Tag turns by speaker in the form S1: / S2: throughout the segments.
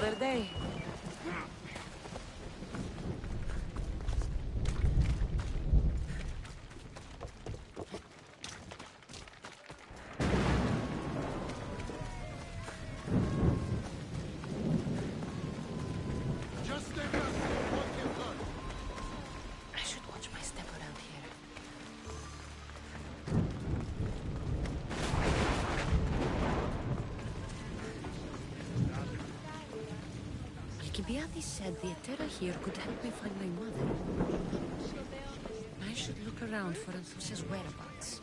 S1: another day. I should watch my step around here. Alcibiades said the Etera here could help me find my mother. I should look around for Anthusa's whereabouts.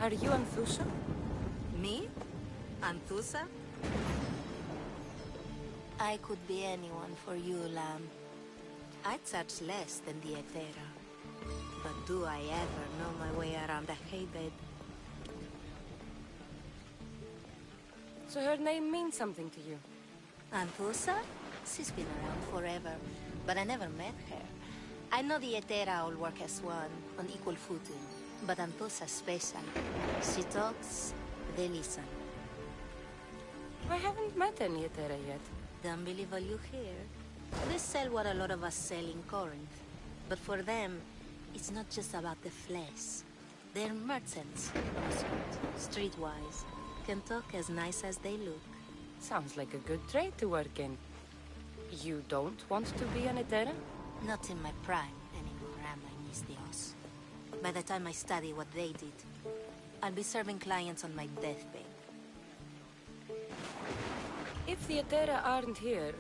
S1: Are you Anthusa?
S2: Me? Anthusa? I could be anyone for you, Lamb. I charge less than the Etera. But do I ever know my way around a haybed?
S1: So her name means something to you?
S2: Anthusa? She's been around forever, but I never met her. I know the Etera all work as one, on equal footing. But Anthusa's special. She talks, they listen.
S1: I haven't met any Etera yet.
S2: Don't believe all you hear. They sell what a lot of us sell in Korinth. But for them, it's not just about the flesh. They're merchants, streetwise. Can talk as nice as they look.
S1: Sounds like a good trade to work in. You don't want to be an Etera?
S2: Not in my prime anymore, am I, Miss Dios? By the time I study what they did, I'll be serving clients on my deathbed.
S1: If the Etera aren't here,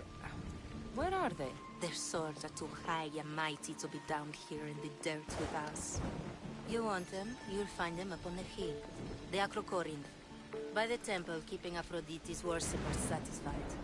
S1: where are they?
S2: Their swords are too high and mighty to be down here in the dirt with us. You want them, you'll find them up on the hill. The Korinth. By the temple, keeping Aphrodite's worshippers satisfied.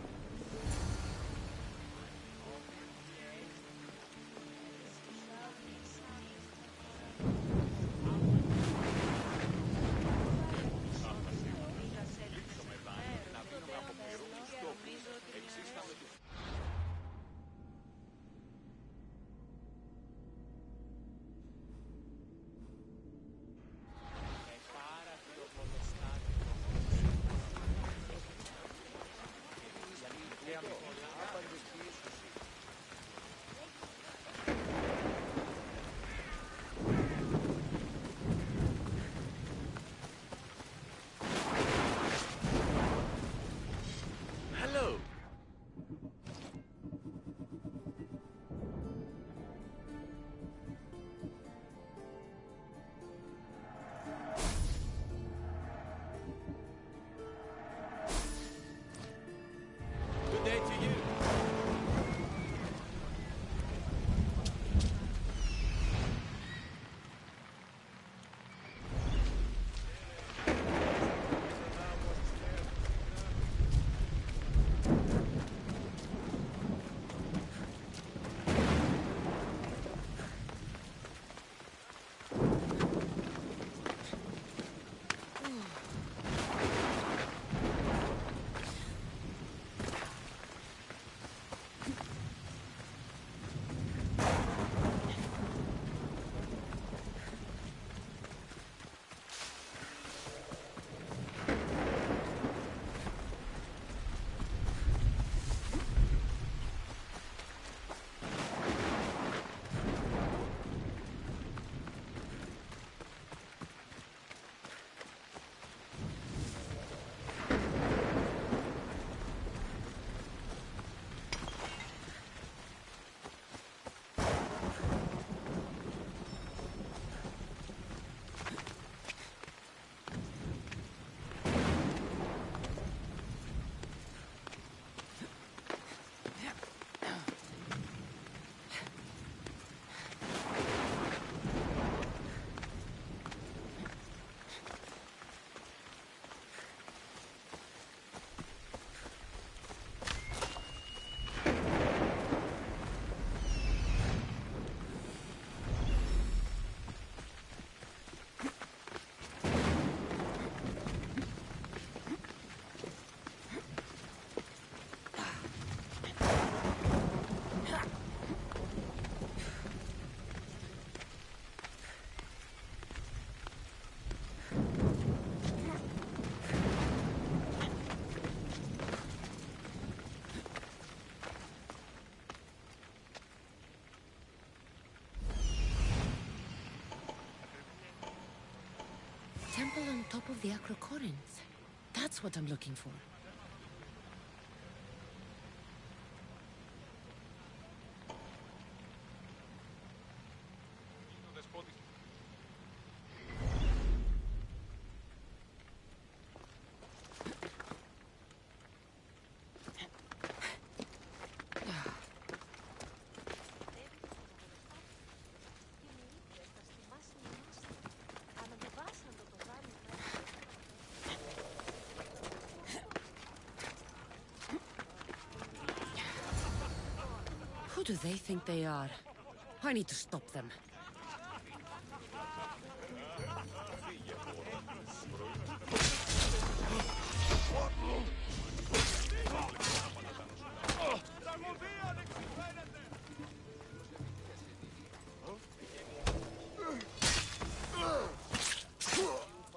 S3: top of the Corinth. That's what I'm looking for. Who do they think they are? I need to stop them.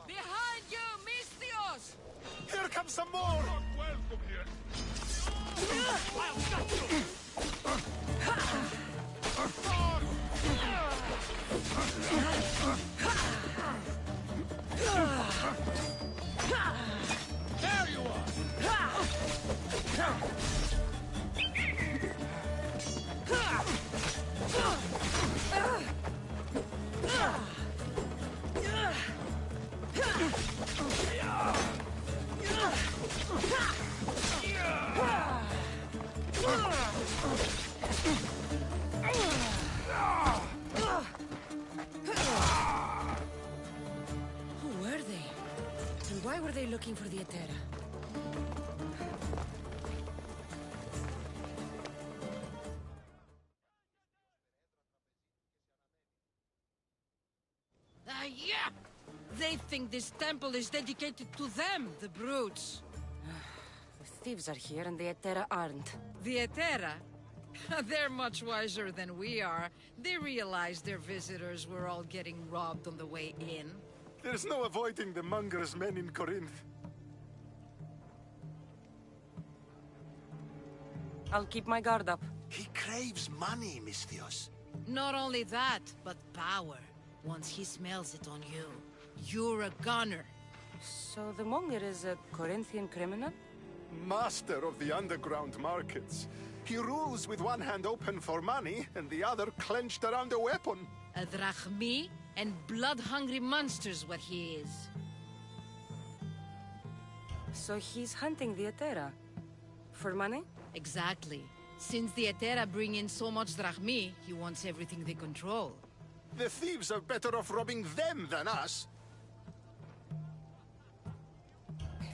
S4: Behind you, Mistios!
S5: Here comes some more!
S6: Welcome here. There you are!
S3: Who were they? And why were they looking for the Etera?
S4: Yeah! They think this temple is dedicated to them, the brutes.
S1: The thieves are here and the Etera aren't.
S4: The Etera? They're much wiser than we are. They realized their visitors were all getting robbed on the way in.
S5: There's no avoiding the Monger's men in Korinth.
S1: I'll keep my guard up.
S7: He craves money, Mistios.
S4: Not only that, but power. Once he smells it on you, you're a gunner.
S1: So the Monger is a Corinthian criminal?
S5: Master of the underground markets. He rules with one hand open for money and the other clenched around a weapon.
S4: A drachmi and blood-hungry monster's what he is.
S1: So he's hunting the Etera. For money?
S4: Exactly. Since the Etera bring in so much drachmi, he wants everything they control.
S5: The thieves are better off robbing them than us.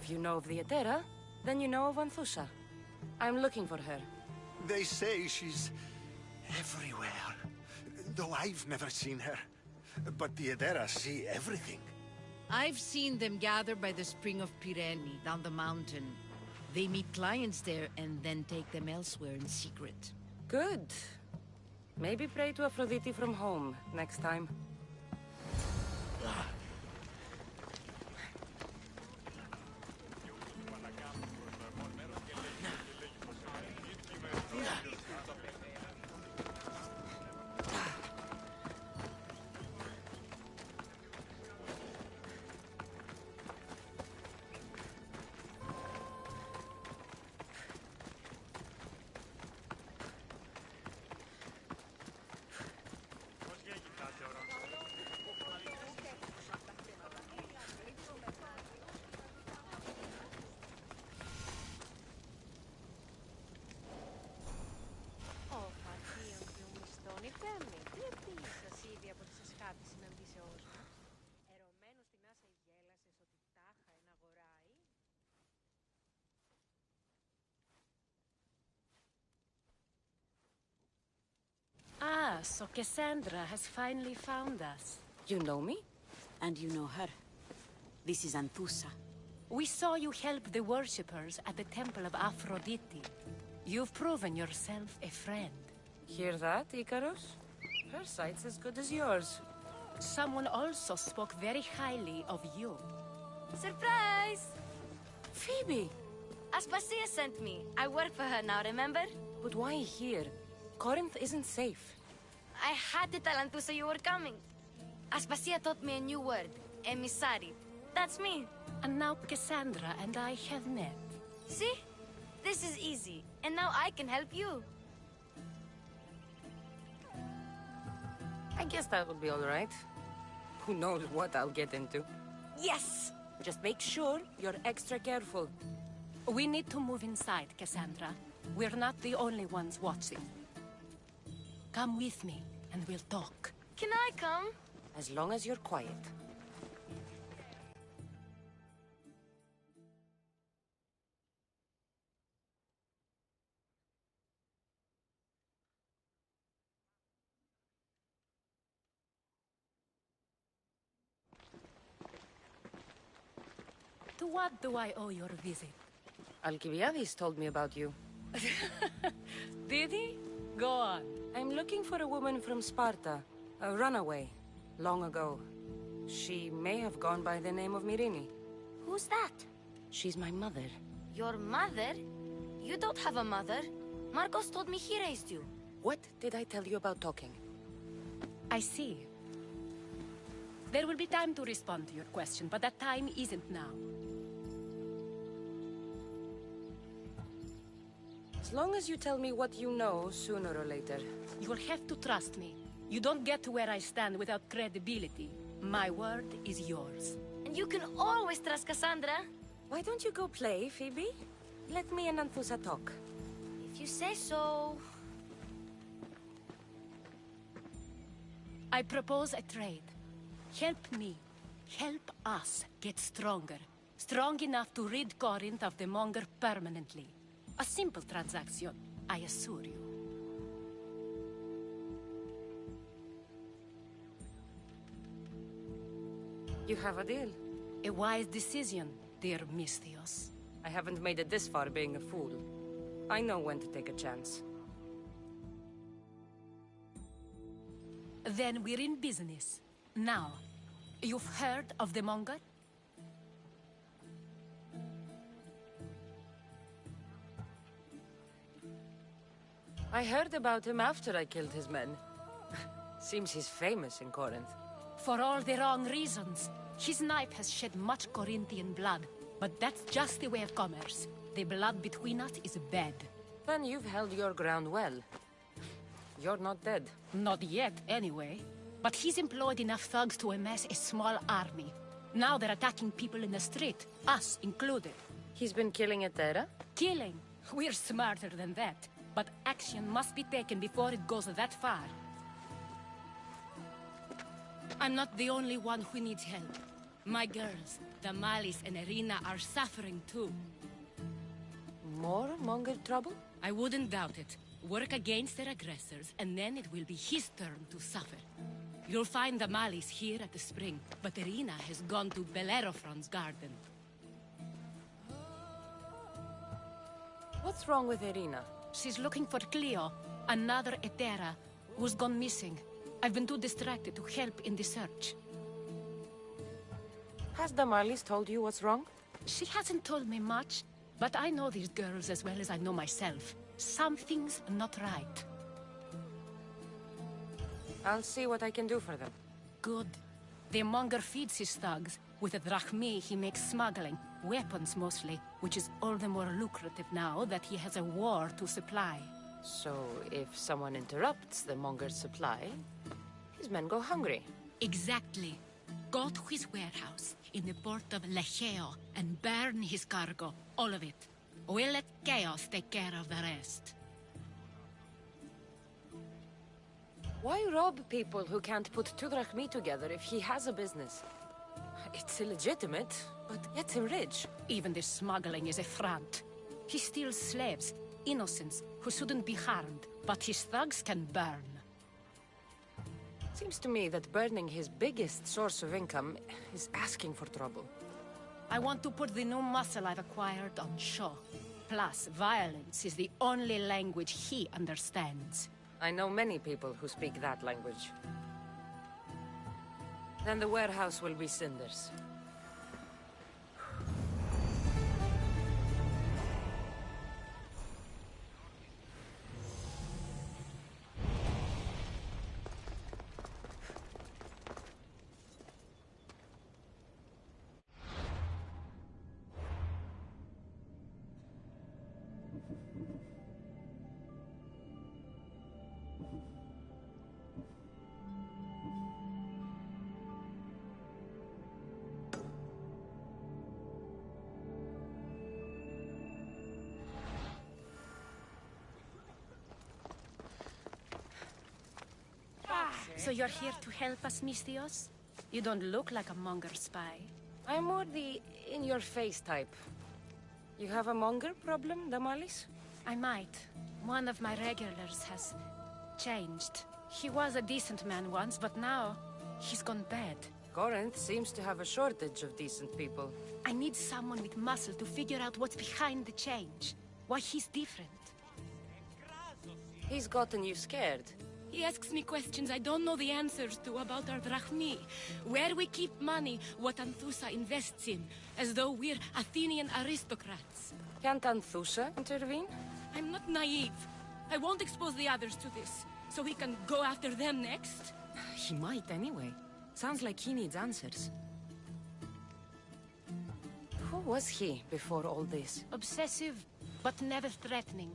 S1: If you know of the Etera, then you know of Anthusha. I'm looking for her.
S5: They say she's everywhere. Though I've never seen her. But the Edera see everything.
S4: I've seen them gather by the spring of Pireni, down the mountain. They meet clients there and then take them elsewhere in secret.
S1: Good. Maybe pray to Aphrodite from home next time.
S3: Ah, so Kassandra has finally found us.
S1: You know me?
S8: And you know her. This is Anthusha.
S3: We saw you help the worshippers at the Temple of Aphrodite. You've proven yourself a friend.
S1: Hear that, Icarus? Her sight's as good as yours.
S3: Someone also spoke very highly of you.
S9: Surprise!
S1: Phoebe!
S9: Aspasia sent me. I work for her now, remember?
S1: But why here? Corinth isn't safe.
S9: I had to tell Antusa you were coming. Aspasia taught me a new word, emissary. That's me.
S3: And now Kassandra and I have met.
S9: See? This is easy. And now I can help you.
S1: I guess that would be all right. Who knows what I'll get into.
S9: Yes!
S1: Just make sure you're extra careful.
S3: We need to move inside, Kassandra. We're not the only ones watching. Come with me, and we'll talk.
S9: Can I come?
S1: As long as you're quiet.
S3: To what do I owe your visit?
S1: Alcibiades told me about you.
S3: Did he? Go on.
S1: I'm looking for a woman from Sparta. A runaway. Long ago. She may have gone by the name of Myrrine.
S9: Who's that?
S1: She's my mother.
S9: Your mother? You don't have a mother. Marcos told me he raised you.
S1: What did I tell you about talking?
S3: I see. There will be time to respond to your question, but that time isn't now.
S1: As long as you tell me what you know, sooner or later.
S3: You will have to trust me. You don't get to where I stand without credibility. My word is yours.
S9: And you can always trust Kassandra.
S1: Why don't you go play, Phoebe? Let me and Anthusa talk.
S9: If you say so.
S3: I propose a trade. Help me. Help us get stronger. Strong enough to rid Korinth of the Monger permanently. A simple transaction, I assure you.
S1: You have a deal.
S3: A wise decision, dear Misthios.
S1: I haven't made it this far being a fool. I know when to take a chance.
S3: Then we're in business. Now, you've heard of the Monger?
S1: I heard about him after I killed his men. Seems he's famous in Corinth.
S3: For all the wrong reasons. His knife has shed much Corinthian blood, but that's just the way of commerce. The blood between us is bad.
S1: Then you've held your ground well. You're not dead.
S3: Not yet, anyway. But he's employed enough thugs to amass a small army. Now they're attacking people in the street, us included.
S1: He's been killing Etera?
S3: Killing? We're smarter than that. But action must be taken before it goes that far. I'm not the only one who needs help. My girls, Damalis and Irina, are suffering too.
S1: More Monger trouble?
S3: I wouldn't doubt it. Work against their aggressors, and then it will be his turn to suffer. You'll find Damalis here at the spring, but Irina has gone to Bellerophon's garden.
S1: What's wrong with Irina?
S3: She's looking for Cleo, another Etera, who's gone missing. I've been too distracted to help in the search.
S1: Has Damalis told you what's wrong?
S3: She hasn't told me much, but I know these girls as well as I know myself. Something's not right.
S1: I'll see what I can do for them.
S3: Good. The Monger feeds his thugs. With the drachmi, he makes smuggling. Weapons, mostly. Which is all the more lucrative now that he has a war to supply.
S1: So, if someone interrupts the Monger's supply, his men go hungry.
S3: Exactly. Go to his warehouse in the port of Lecheo and burn his cargo. All of it. We'll let Chaos take care of the rest.
S1: Why rob people who can't put two drachmi together if he has a business? It's illegitimate, but gets him rich.
S3: Even the smuggling is a front. He steals slaves, innocents, who shouldn't be harmed, but his thugs can burn.
S1: Seems to me that burning his biggest source of income is asking for trouble.
S3: I want to put the new muscle I've acquired on show. Plus, violence is the only language he understands.
S1: I know many people who speak that language. Then the warehouse will be cinders.
S3: So you're here to help us, Misthios? You don't look like a Monger spy.
S1: I'm more the in-your-face type. You have a Monger problem, Damalis?
S3: I might. One of my regulars has changed. He was a decent man once, but now he's gone bad.
S1: Korinth seems to have a shortage of decent people.
S3: I need someone with muscle to figure out what's behind the change. Why he's different.
S1: He's gotten you scared.
S3: He asks me questions I don't know the answers to about our drachmi. Where we keep money, what Anthusa invests in. As though we're Athenian aristocrats.
S1: Can't Anthusa intervene?
S3: I'm not naive. I won't expose the others to this. So he can go after them next?
S1: He might anyway. Sounds like he needs answers. Who was he before all this?
S3: Obsessive, but never threatening.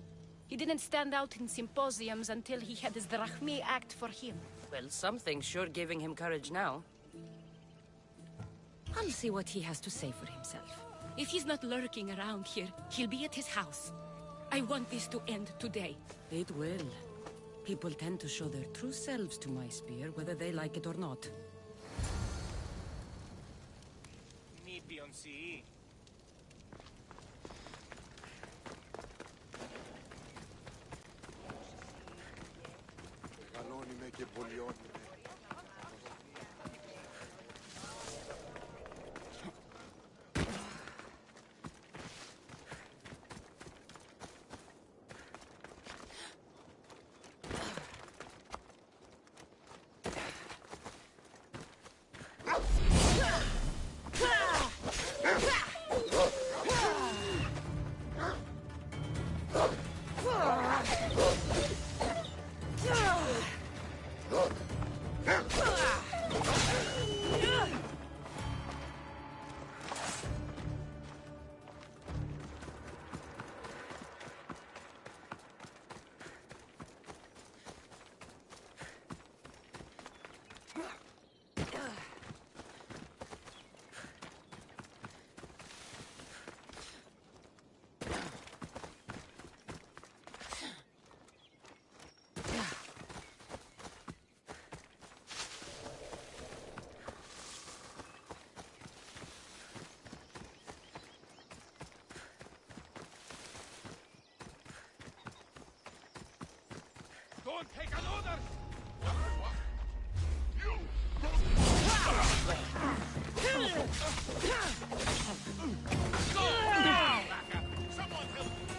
S3: He didn't stand out in symposiums until he had his drachmi act for him.
S1: Well, something's sure giving him courage now. I'll see what he has to say for himself.
S3: If he's not lurking around here, he'll be at his house. I want this to end today.
S1: It will. People tend to show their true selves to my spear, whether they like it or not.
S6: Don't take an order! You! Someone help me!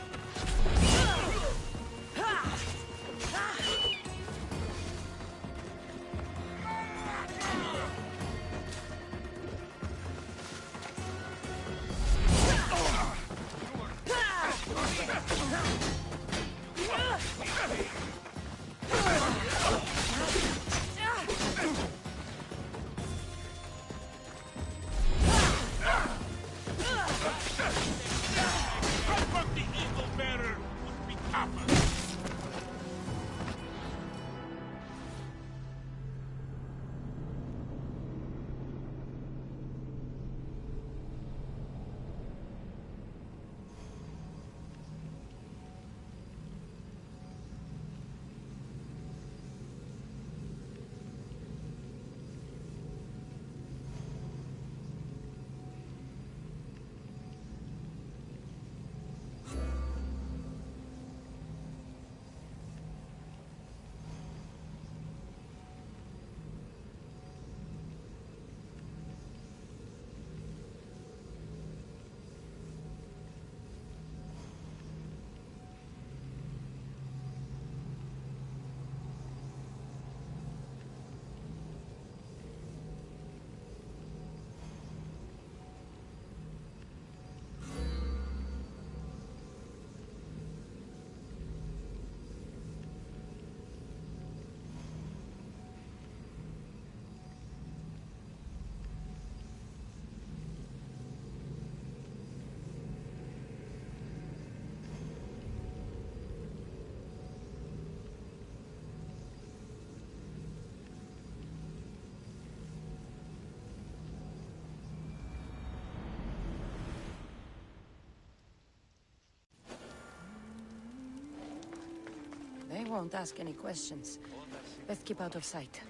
S1: They won't ask any questions. Best keep out of sight.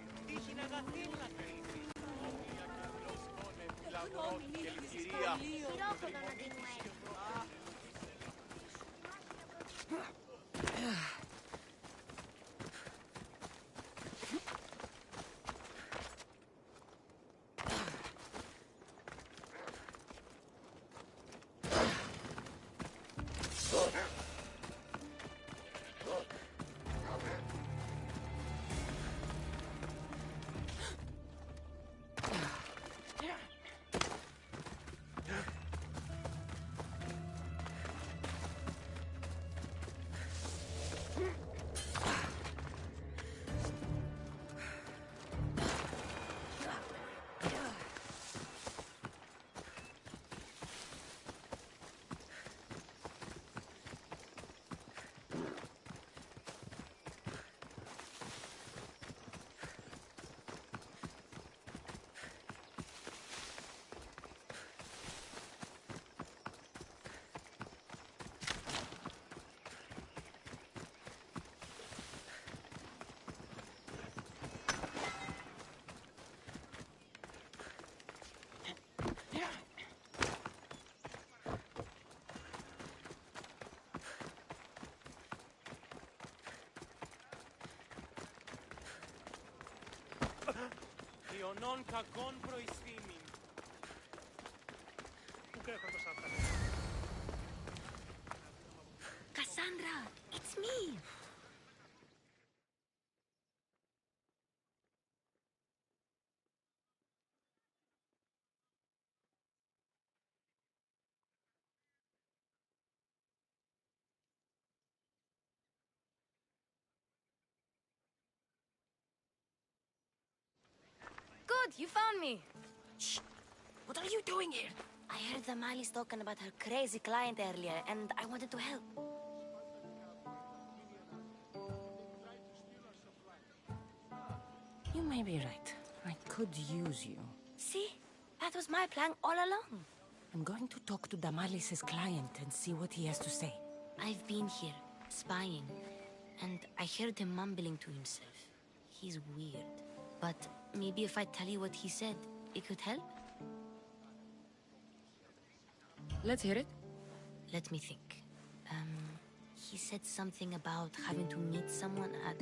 S6: Non kagon proisvimin.
S2: Kassandra, it's me.
S9: Good, you found me.
S1: Shh! What are you doing here?
S9: I heard the Mali's talking about her crazy client earlier, and I wanted to help.
S1: You may be right. I could use you.
S9: See? That was my plan all along.
S1: I'm going to talk to Damalis's client and see what he has to say.
S9: I've been here, spying, and I heard him mumbling to himself. He's weird. But maybe if I tell you what he said, it could help?
S1: Let's hear it.
S9: Let me think. He said something about having to meet someone at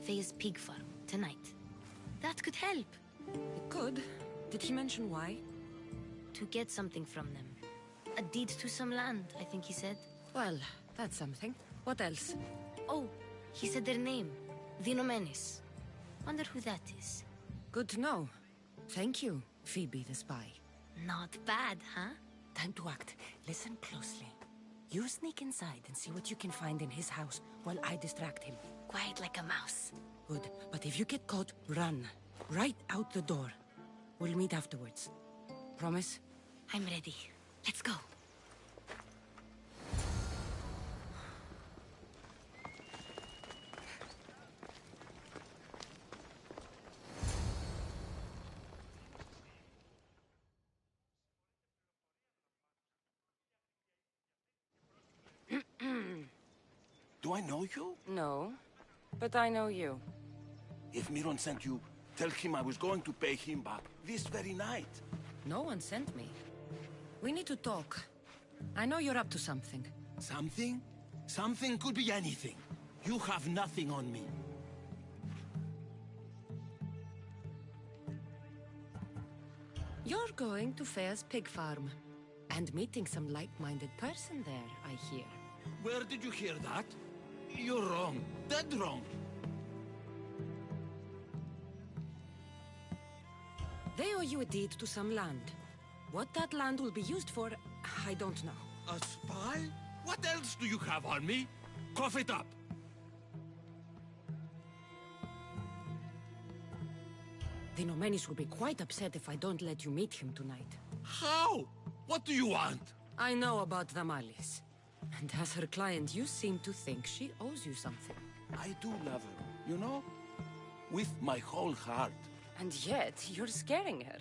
S9: Faye's pig farm tonight. That could help.
S1: It could. Did he mention why?
S9: To get something from them. A deed to some land, I think he said.
S1: Well, that's something. What else?
S9: Oh, he said their name. Vinomenes. Wonder who that is.
S1: Good to know. Thank you, Phoebe the spy.
S9: Not bad, huh?
S1: Time to act. Listen closely. You sneak inside and see what you can find in his house while I distract him.
S9: Quiet like a mouse.
S1: Good. But if you get caught, run. Right out the door. We'll meet afterwards. Promise?
S9: I'm ready. Let's go.
S7: Do I know you?
S1: No, but I know you.
S7: If Miron sent you, tell him I was going to pay him back this very night.
S1: No one sent me. We need to talk. I know you're up to something.
S7: Something? Something could be anything. You have nothing on me.
S1: You're going to Faye's pig farm. And meeting some like-minded person there, I hear.
S7: Where did you hear that? You're wrong. Dead wrong.
S1: They owe you a deed to some land. What that land will be used for, I don't know.
S7: A spy? What else do you have on me? Cough it up.
S1: Vinomenes will be quite upset if I don't let you meet him tonight.
S7: How? What do you want?
S1: I know about Damalis. And as her client, you seem to think she owes you something.
S7: I do love her, you know? With my whole heart.
S1: And yet, you're scaring her.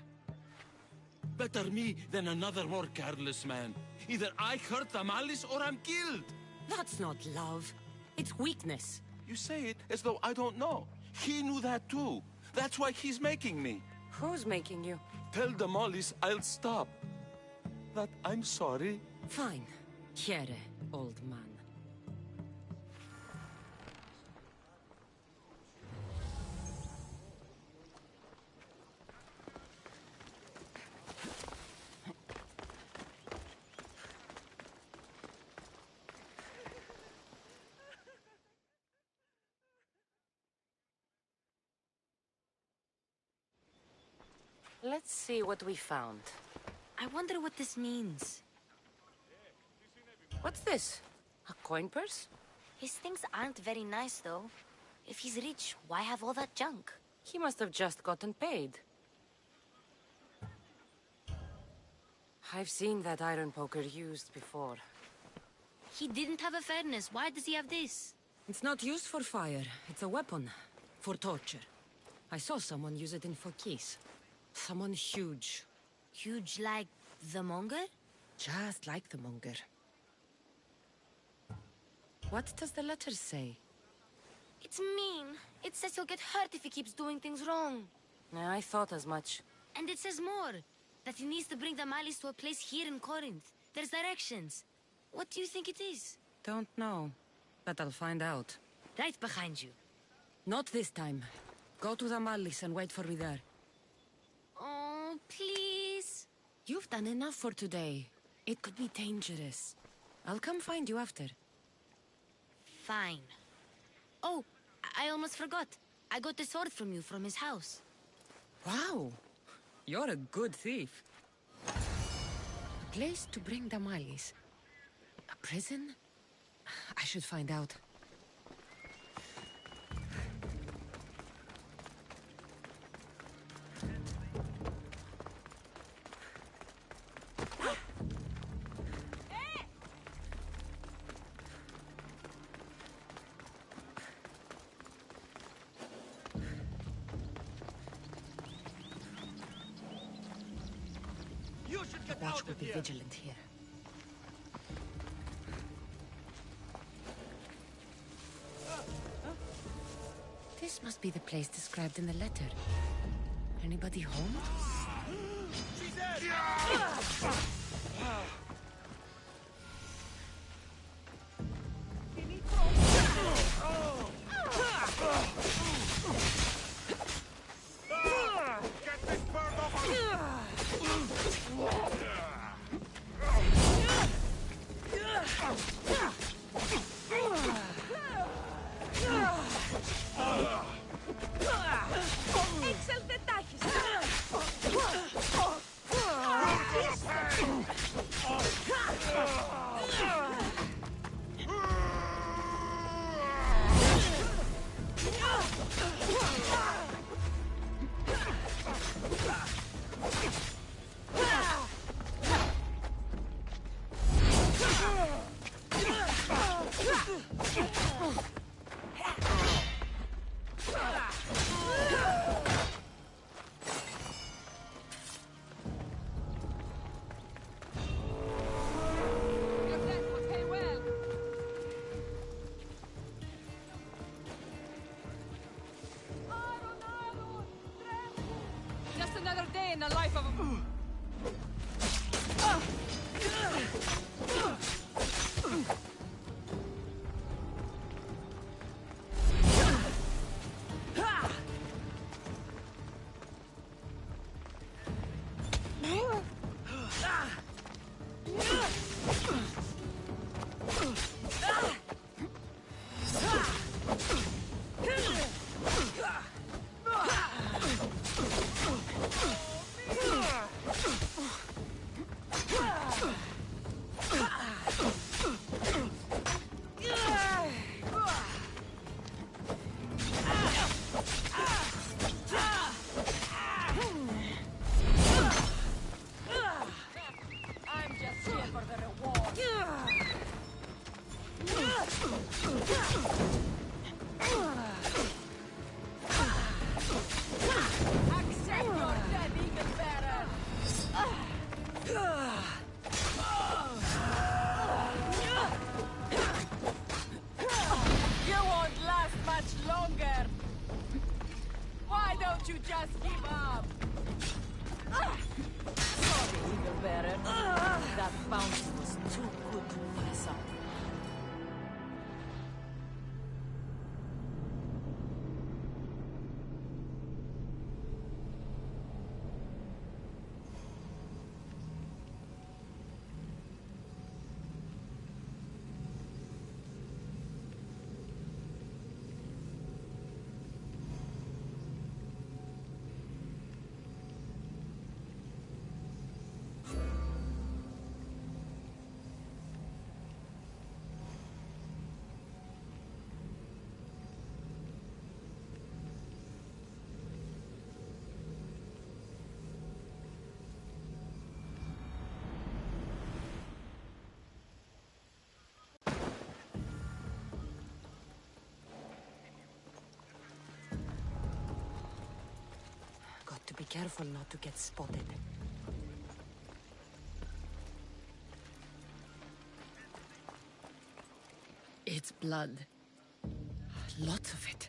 S7: Better me than another more careless man. Either I hurt Damalis or I'm killed.
S1: That's not love. It's weakness.
S7: You say it as though I don't know. He knew that too. That's why he's making me.
S1: Who's making you?
S7: Tell the Mollies I'll stop. That I'm sorry.
S1: Fine. Here, old man. Let's see what we found.
S9: I wonder what this means.
S1: What's this? A coin purse?
S9: His things aren't very nice, though. If he's rich, why have all that junk?
S1: He must have just gotten paid. I've seen that iron poker used before.
S9: He didn't have a furnace. Why does he have this?
S1: It's not used for fire. It's a weapon. For torture. I saw someone use it in Fokis. Someone huge.
S9: Huge like the Monger?
S1: Just like the Monger. What does the letter say?
S9: It's mean. It says he'll get hurt if he keeps doing things wrong.
S1: I thought as much.
S9: And it says more. That he needs to bring the Malice to a place here in Korinth. There's directions. What do you think it is?
S1: Don't know. But I'll find out.
S9: Right behind you.
S1: Not this time. Go to the Malice and wait for me there.
S9: Oh, please.
S1: You've done enough for today. It could be dangerous. I'll come find you after.
S9: Fine. Oh, I almost forgot. I got the sword from you from his house.
S1: Wow. You're a good thief. A place to bring the Malice. A prison? I should find out. Watch will be vigilant here. This must be the place described in the letter. Anybody home?
S6: She's dead! Get this bird off
S1: Just another day in the life of a... to be careful not to get spotted.
S4: It's blood.
S1: Lots of it.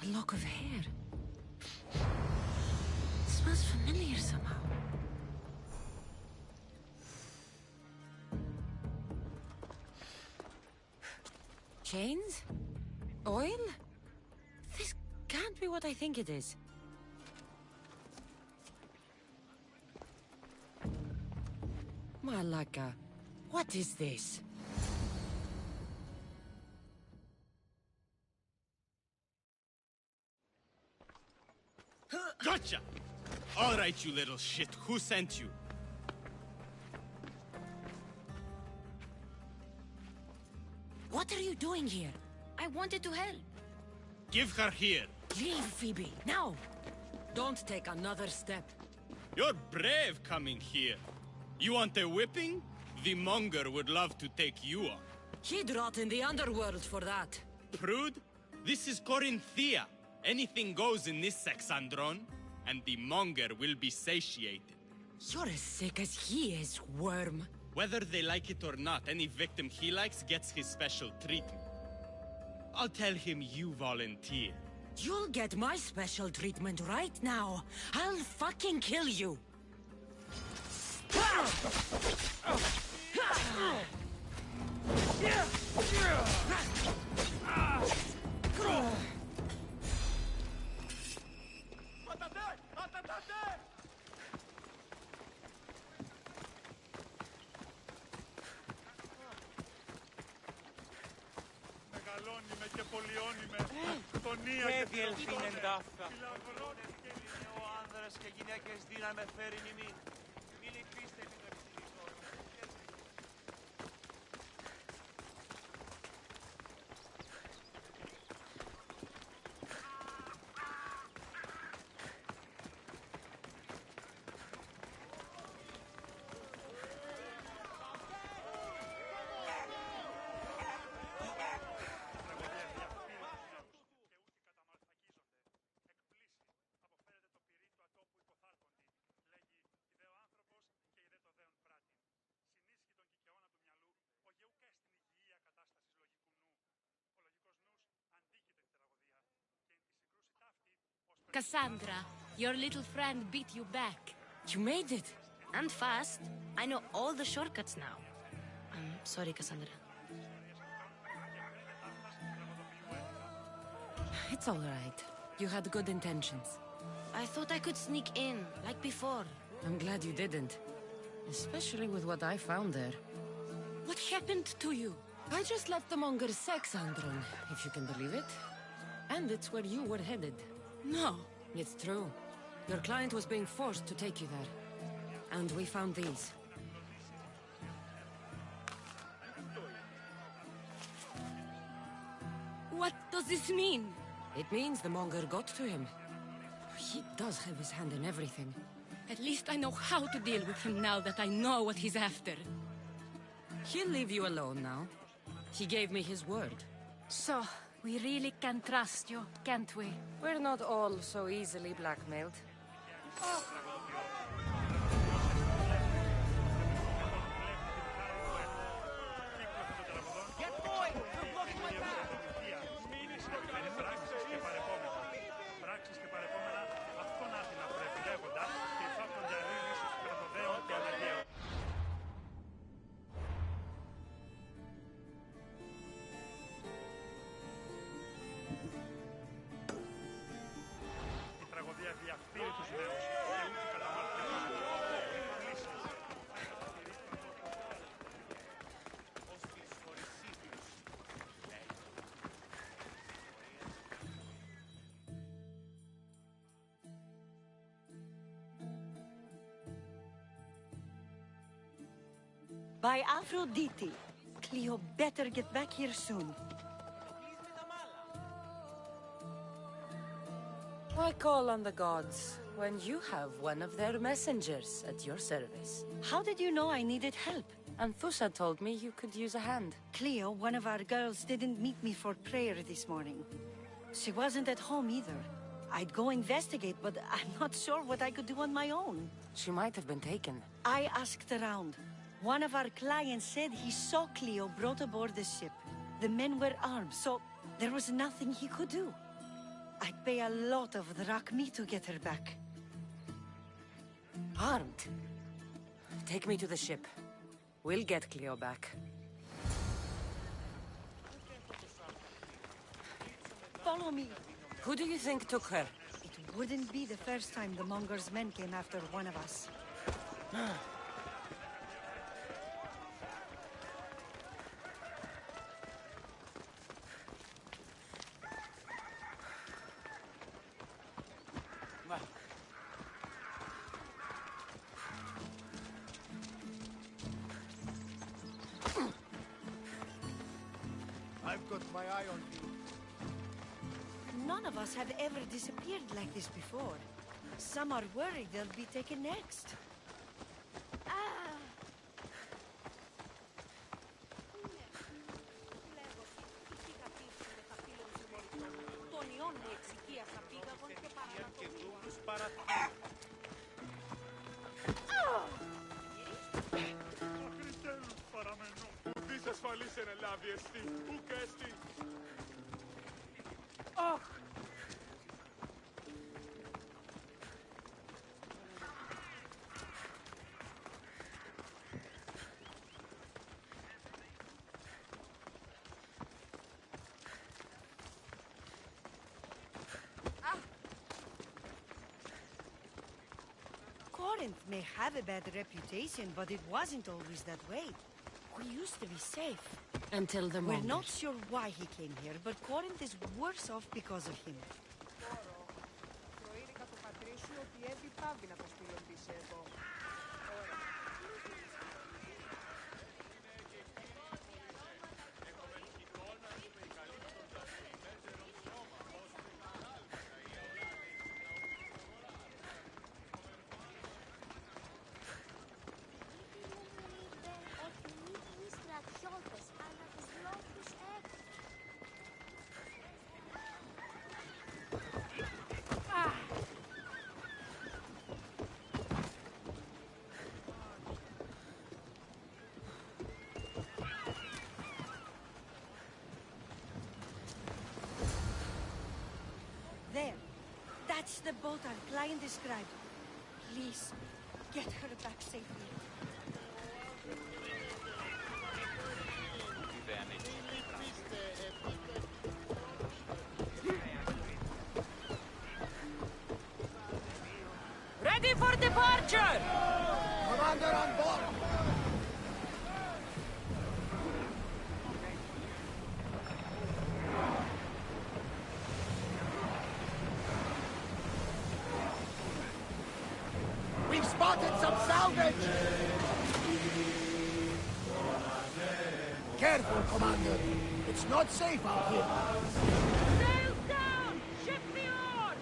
S1: A lock of hair. It smells familiar somehow. Chains? Oil? This can't be what I think it is. Malaka, what is this?
S7: Gotcha! All right, you little shit. Who sent you?
S1: What are you doing here?
S9: I wanted to help.
S7: Give her here.
S1: Leave, Phoebe, now! Don't take another step.
S7: You're brave coming here. You want a whipping? The Monger would love to take you on.
S1: He'd rot in the underworld for that.
S7: Prude, this is Corinthia. Anything goes in this Kassandra, and the Monger will be satiated.
S1: You're as sick as he is, worm.
S7: Whether they like it or not, any victim he likes gets his special treatment. I'll tell him you volunteer.
S1: You'll get my special treatment right now. I'll fucking kill you.
S6: και πολιώνυμε. Φωνία και φιλοφρόνε.
S10: Ο άνδρας και γυναίκες δύναμε φέρει νημή. Μην λυπήστε
S3: Kassandra, your little friend beat you back.
S1: You made it!
S9: And fast. I know all the shortcuts now. I'm sorry, Kassandra.
S1: It's all right. You had good intentions.
S9: I thought I could sneak in, like before.
S1: I'm glad you didn't. Especially with what I found there.
S3: What happened to you?
S1: I just left the Monger Kassandra, if you can believe it. And it's where you were headed.
S3: No.
S1: It's true. Your client was being forced to take you there. And we found these.
S3: What does this mean?
S1: It means the Monger got to him. He does have his hand in everything.
S3: At least I know how to deal with him now that I know what he's after.
S1: He'll leave you alone now. He gave me his word.
S3: So, we really can trust you, can't we?
S1: We're not all so easily blackmailed.
S11: By Aphrodite, Cleo better get back here soon.
S1: Why call on the gods when you have one of their messengers at your service?
S11: How did you know I needed help?
S1: Anthusa told me you could use a hand.
S11: Cleo, one of our girls, didn't meet me for prayer this morning. She wasn't at home either. I'd go investigate, but I'm not sure what I could do on my own.
S1: She might have been taken.
S11: I asked around. One of our clients said he saw Cleo brought aboard the ship. The men were armed, so there was nothing he could do. I'd pay a lot of drachmi to get her back.
S1: Armed? Take me to the ship. We'll get Cleo back.
S11: Follow me.
S1: Who do you think took her?
S11: It wouldn't be the first time the Monger's men came after one of us.
S6: I've got my eye on you.
S11: None of us have ever disappeared like this before. Some are worried they'll be taken next.
S6: Ασφαλής εν ελάβει εστί, ουκ εστί.
S11: Korinth may have a bad reputation, but it wasn't always that way. We used to be safe.
S1: Until the
S11: We're
S1: moment.
S11: not sure why he came here, but Korinth is worse off because of him. There. That's the boat our client described. Please, get her back safely.
S3: Ready for departure!
S5: Commander on board! We've spotted some salvage! Careful, Commander. It's not safe out here.
S3: Sails down! Ship the oars!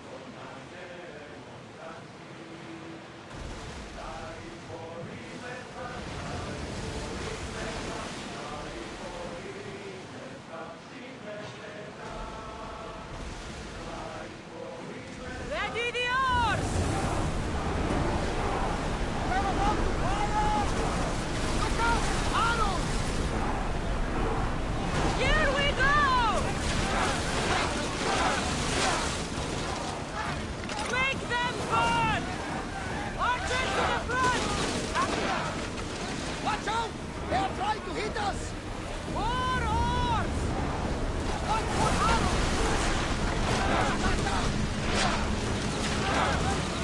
S3: Ready the oars!
S5: We're about to fire! Look out! Arrows!
S3: Here we go! Make them burn! Archers to the front!
S5: Watch out! They are trying to hit us!
S3: More oars!
S5: Watch for arrows!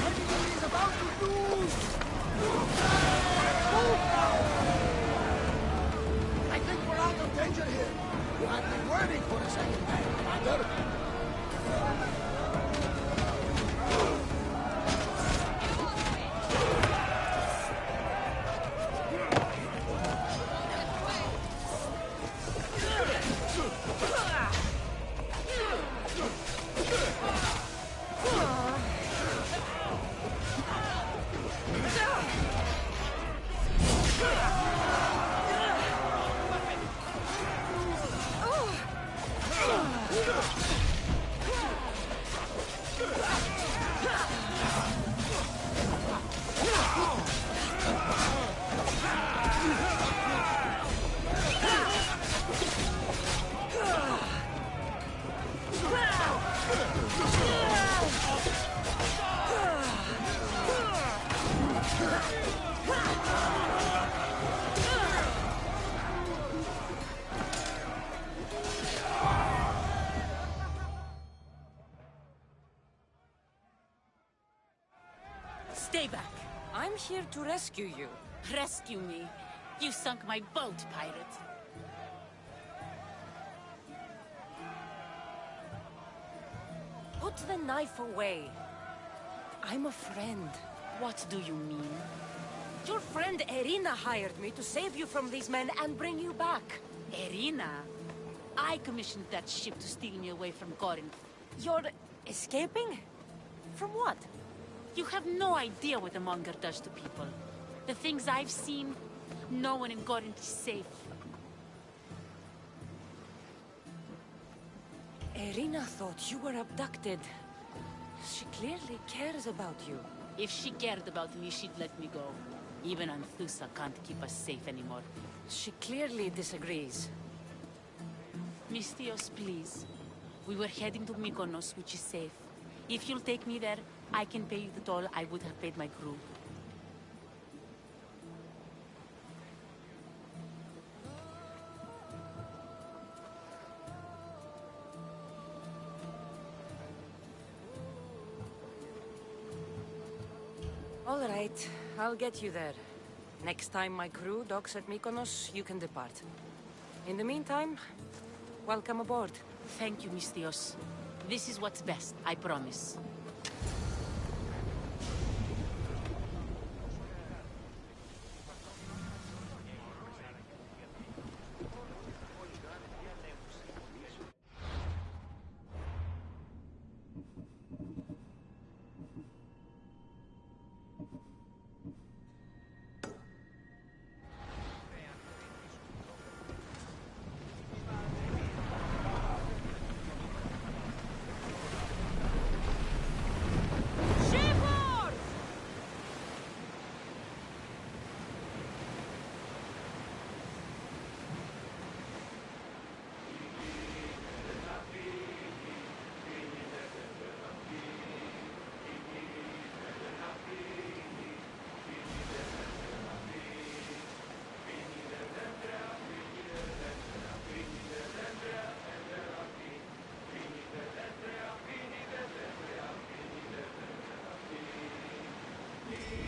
S5: Everything is about to lose! Move now! I think we're out of danger here. You had me worried for a second there, Commander.
S3: Stay back.
S1: I'm here to rescue you.
S8: Rescue me. You sunk my boat, pirate.
S1: Put the knife away. I'm a friend.
S8: What do you mean?
S1: Your friend Irina hired me to save you from these men and bring you back.
S8: Irina? I commissioned that ship to steal me away from Korinth.
S1: You're escaping? From what?
S8: You have no idea what the Monger does to people. The things I've seen, no one in Korinth is safe.
S1: Irina thought you were abducted. She clearly cares about you.
S8: If she cared about me, she'd let me go. Even Anthusa can't keep us safe anymore.
S1: She clearly disagrees.
S8: Mystios, please. We were heading to Mykonos, which is safe. If you'll take me there, I can pay you the toll I would have paid my crew.
S1: All right, I'll get you there. Next time my crew docks at Mykonos, you can depart. In the meantime, welcome aboard.
S8: Thank you, Mistios. This is what's best, I promise.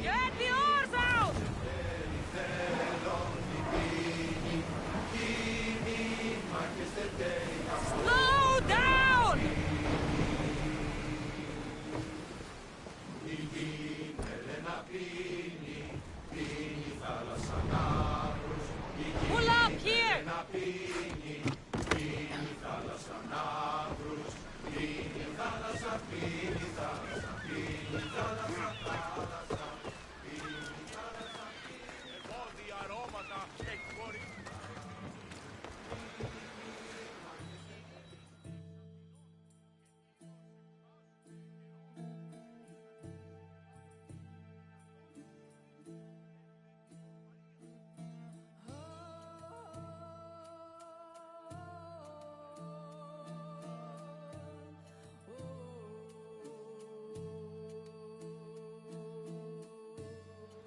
S1: Get the oars out! Slow down! Pull up here!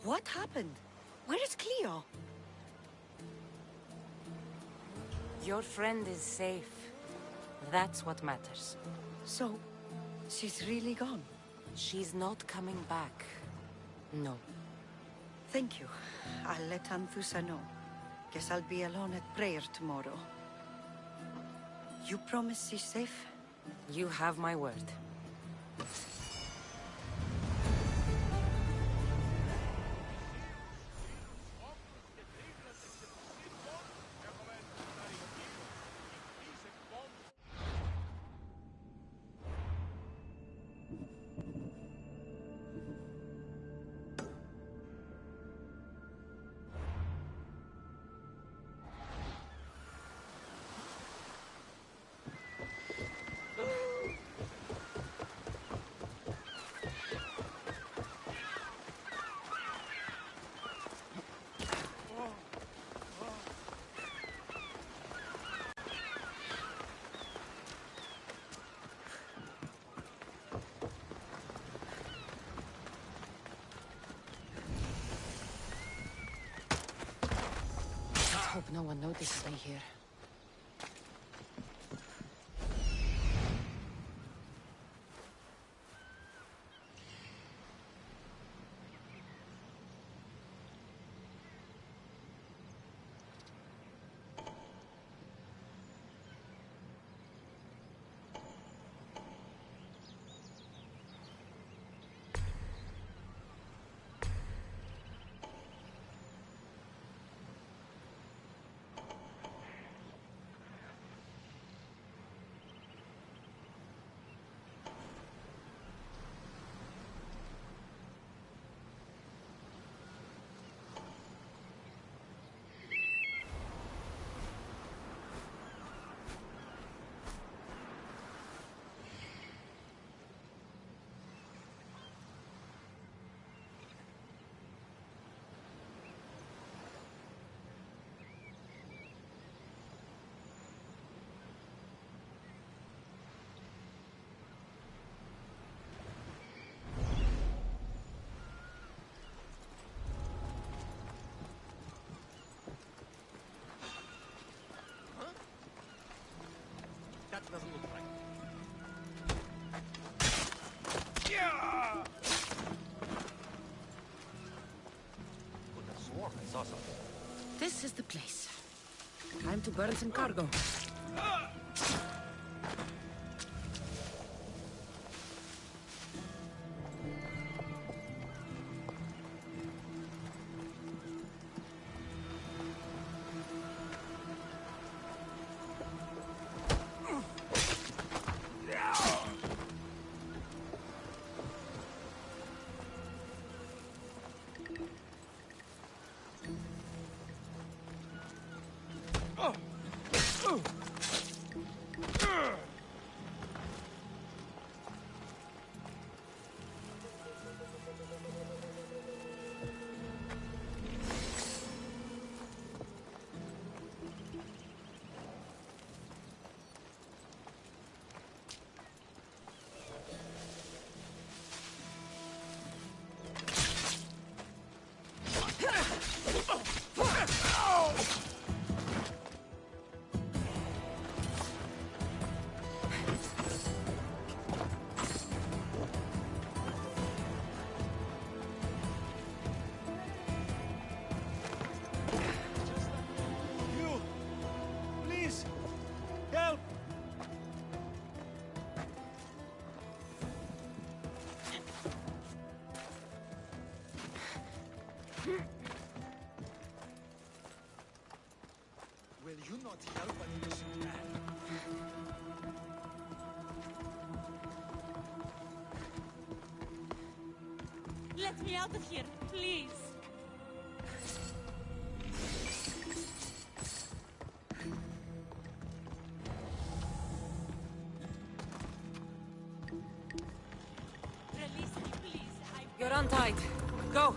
S11: What happened? Where is Cleo?
S1: Your friend is safe. That's what matters.
S11: So, she's really gone?
S1: She's not coming back. No.
S11: Thank you. I'll let Anthusa know. Guess I'll be alone at prayer tomorrow. You promise she's safe?
S1: You have my word. Hope no one notices me here.
S6: That doesn't look right.
S1: This is the place. I Time to burn some cargo.
S5: Will you not help an innocent man?
S8: Let me out of here, please. Release me, please.
S1: You're untied. Go!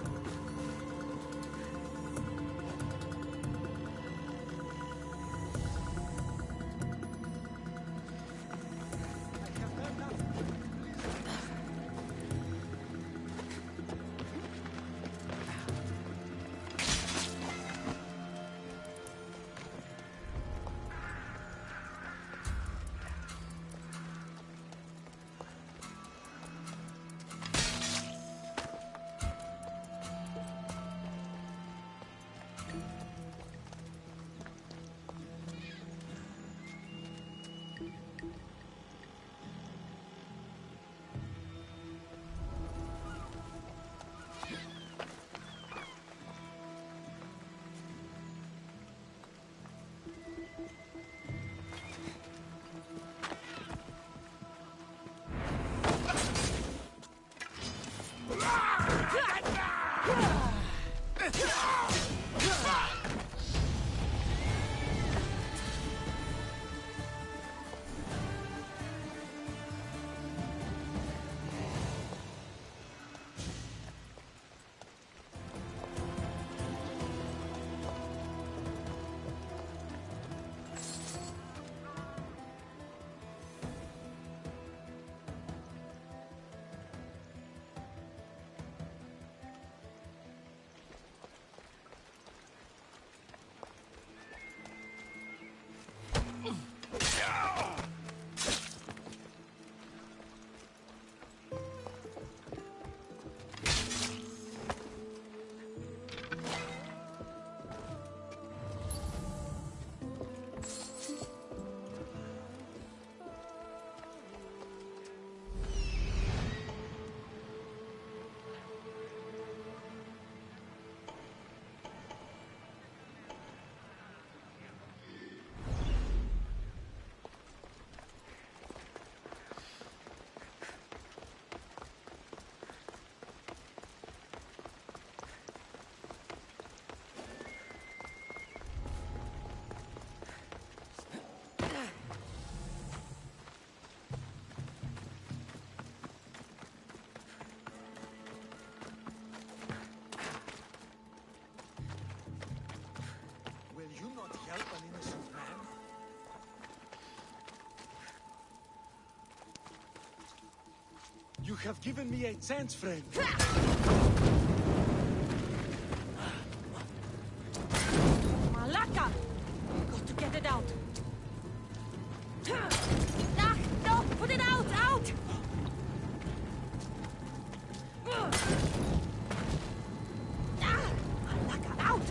S5: You have given me a chance, friend.
S11: Malaka! Got to get it out. Ah, no! Put it out! Out! Ah, Malaka, out!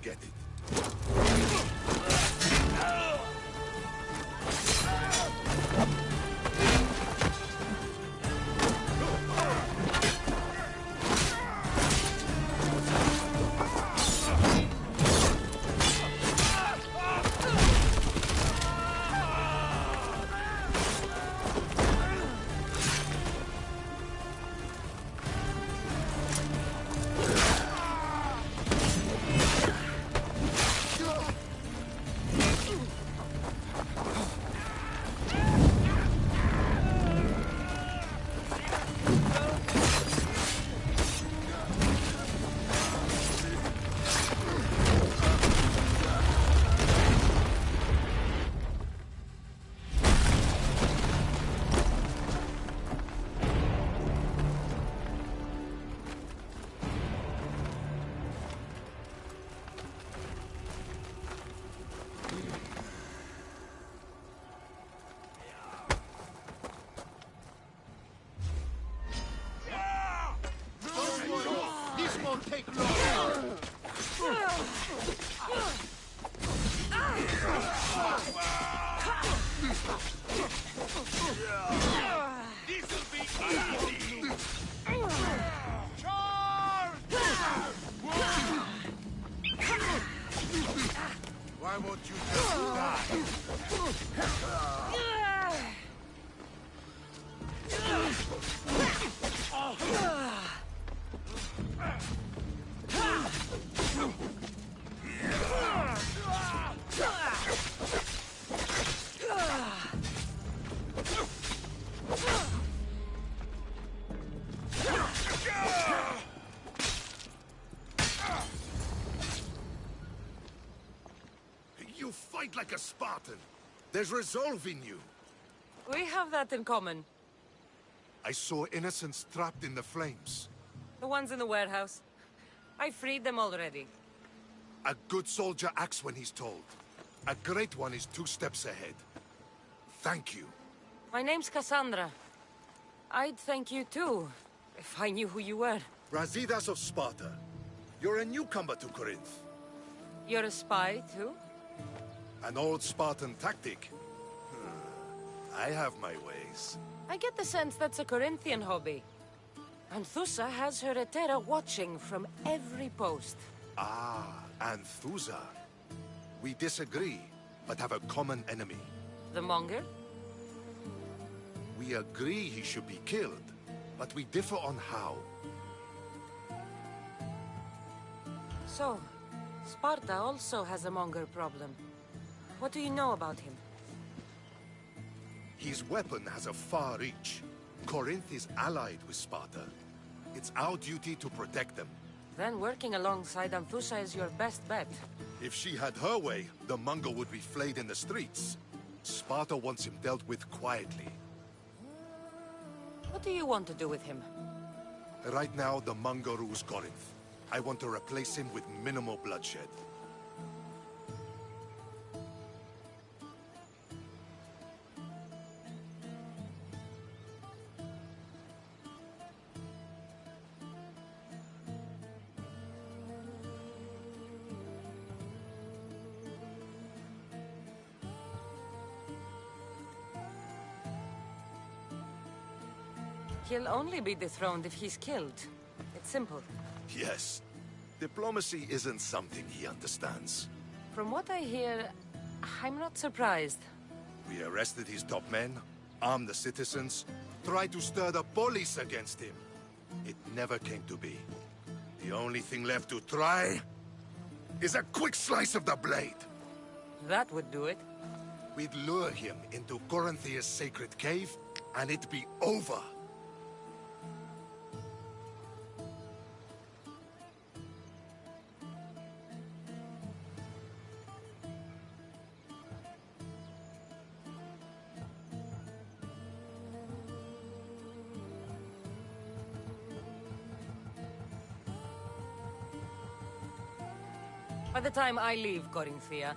S5: get it.
S12: Why won't you just die?
S5: You fight like a Spartan. There's resolve in you.
S13: We have that in common.
S5: I saw innocents trapped in the flames.
S13: The ones in the warehouse. I freed them already.
S5: A good soldier acts when he's told. A great one is 2 steps ahead. Thank you.
S13: My name's Kassandra. I'd thank you too, if I knew who you were.
S5: Brasidas of Sparta. You're a newcomer to Korinth.
S13: You're a spy too?
S5: An old Spartan tactic. I have my ways.
S13: I get the sense that's a Corinthian hobby. Anthusa has her Etera watching from every post.
S5: Ah, Anthusa. We disagree, but have a common enemy.
S13: The Monger?
S5: We agree he should be killed, but we differ on how.
S13: So, Sparta also has a Monger problem. What do you know about him?
S5: His weapon has a far reach. Korinth is allied with Sparta. It's our duty to protect them.
S13: Then working alongside Anthusa is your best bet.
S5: If she had her way, the Monger would be flayed in the streets. Sparta wants him dealt with quietly.
S13: What do you want to do with him?
S5: Right now, the Monger rules Korinth. I want to replace him with minimal bloodshed.
S13: He'll only be dethroned if he's killed. It's simple.
S5: Yes. Diplomacy isn't something he understands.
S13: From what I hear, I'm not surprised.
S5: We arrested his top men, armed the citizens, tried to stir the police against him. It never came to be. The only thing left to try is a quick slice of the blade.
S13: That would do it.
S5: We'd lure him into Corinthia's sacred cave, and it'd be over.
S13: By the time I leave Corinthia,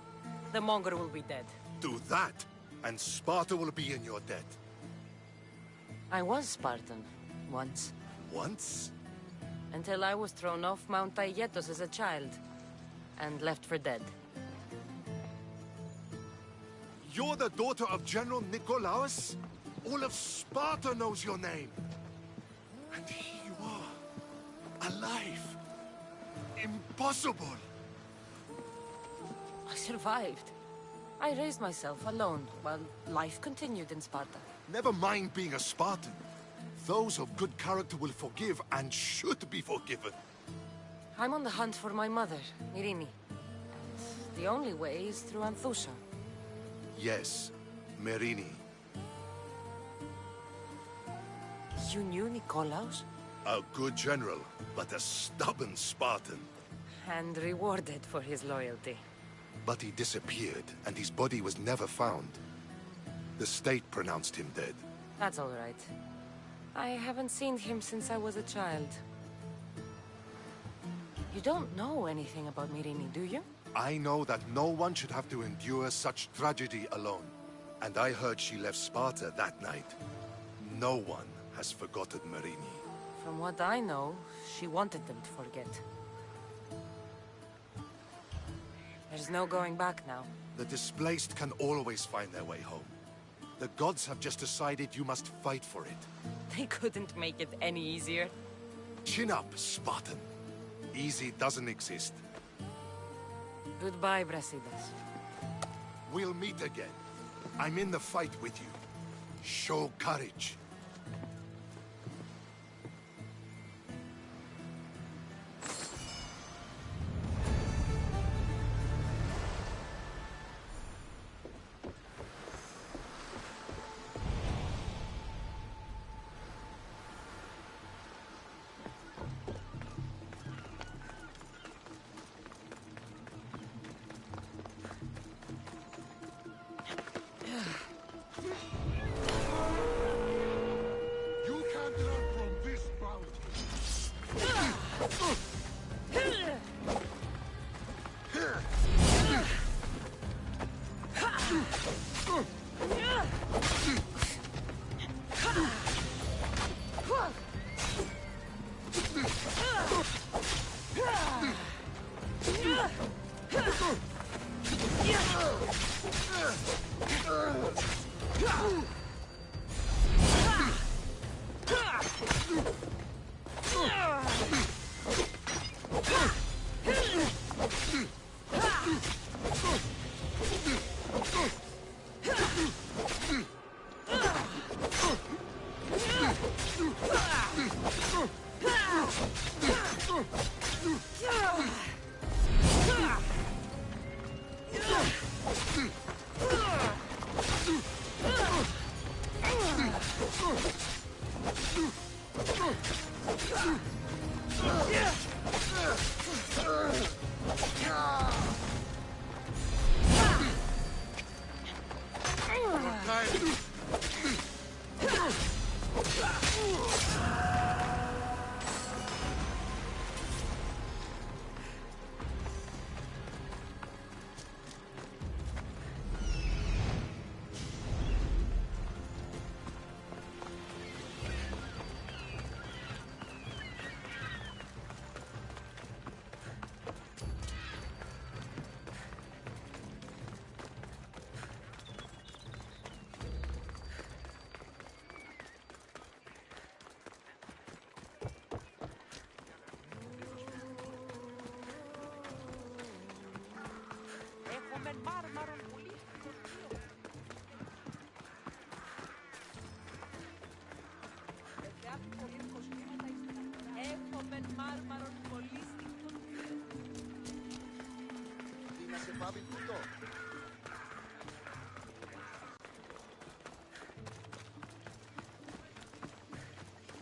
S13: the Monger will be dead.
S5: Do that, and Sparta will be in your debt.
S13: I was Spartan, once.
S5: Once?
S13: Until I was thrown off Mount Aietos as a child. and left for dead.
S5: You're the daughter of General Nikolaos? All of Sparta knows your name. And here you are, alive. Impossible.
S13: I survived. I raised myself alone while life continued in Sparta.
S5: Never mind being a Spartan. Those of good character will forgive and should be forgiven.
S13: I'm on the hunt for my mother, Myrrine. And the only way is through Anthousa.
S5: Yes, Myrrine.
S13: You knew Nikolaos?
S5: A good general, but a stubborn Spartan.
S13: And rewarded for his loyalty.
S5: But he disappeared, and his body was never found. The state pronounced him dead.
S13: That's all right. I haven't seen him since I was a child. You don't know anything about Myrrine, do you?
S5: I know that no one should have to endure such tragedy alone. And I heard she left Sparta that night. No one has forgotten Myrrine.
S13: From what I know, she wanted them to forget. There's no going back now.
S5: The displaced can always find their way home. The gods have just decided you must fight for it.
S13: They couldn't make it any easier.
S5: Chin up, Spartan. Easy doesn't exist.
S13: Goodbye, Brasidas.
S5: We'll meet again. I'm in the fight with you. Show courage.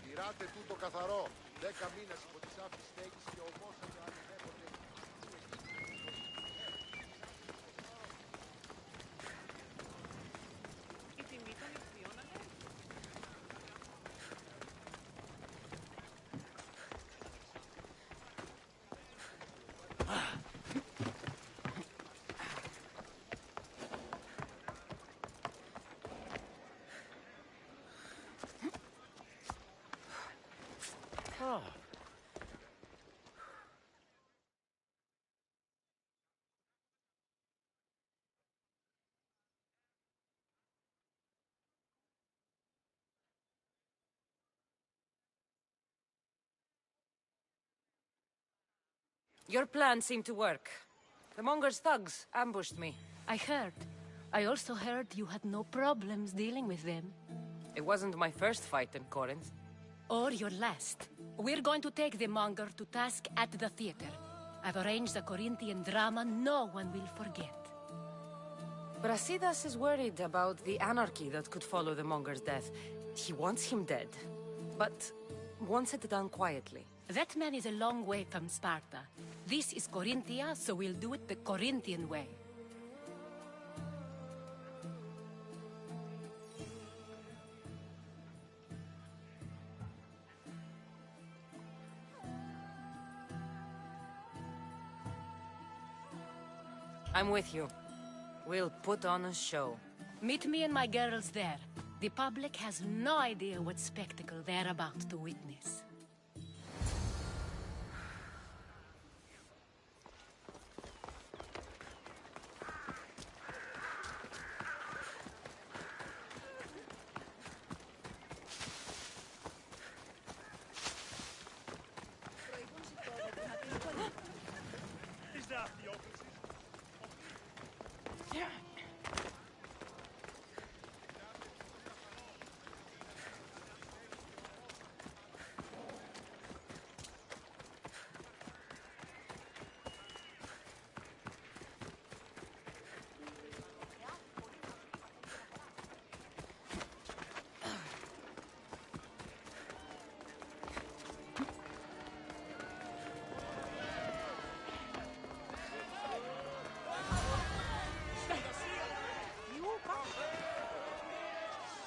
S12: Πειράτε τούτο καθαρό. 10 μήνες υπό τις άφης στέγης και ομός ανεπότε.
S8: Η τιμή των ηχθείων
S6: Ah.
S13: Your plan seemed to work. The Monger's thugs ambushed me.
S3: I heard. I also heard you had no problems dealing with them.
S13: It wasn't my first fight in Korinth.
S3: Or your last. We're going to take the Monger to task at the theater. I've arranged a Corinthian drama no one will forget.
S13: Brasidas is worried about the anarchy that could follow the Monger's death. He wants him dead, but wants it done quietly.
S3: That man is a long way from Sparta. This is Corinthia, so we'll do it the Corinthian way.
S13: I'm with you. We'll put on a show.
S3: Meet me and my girls there. The public has no idea what spectacle they're about to witness.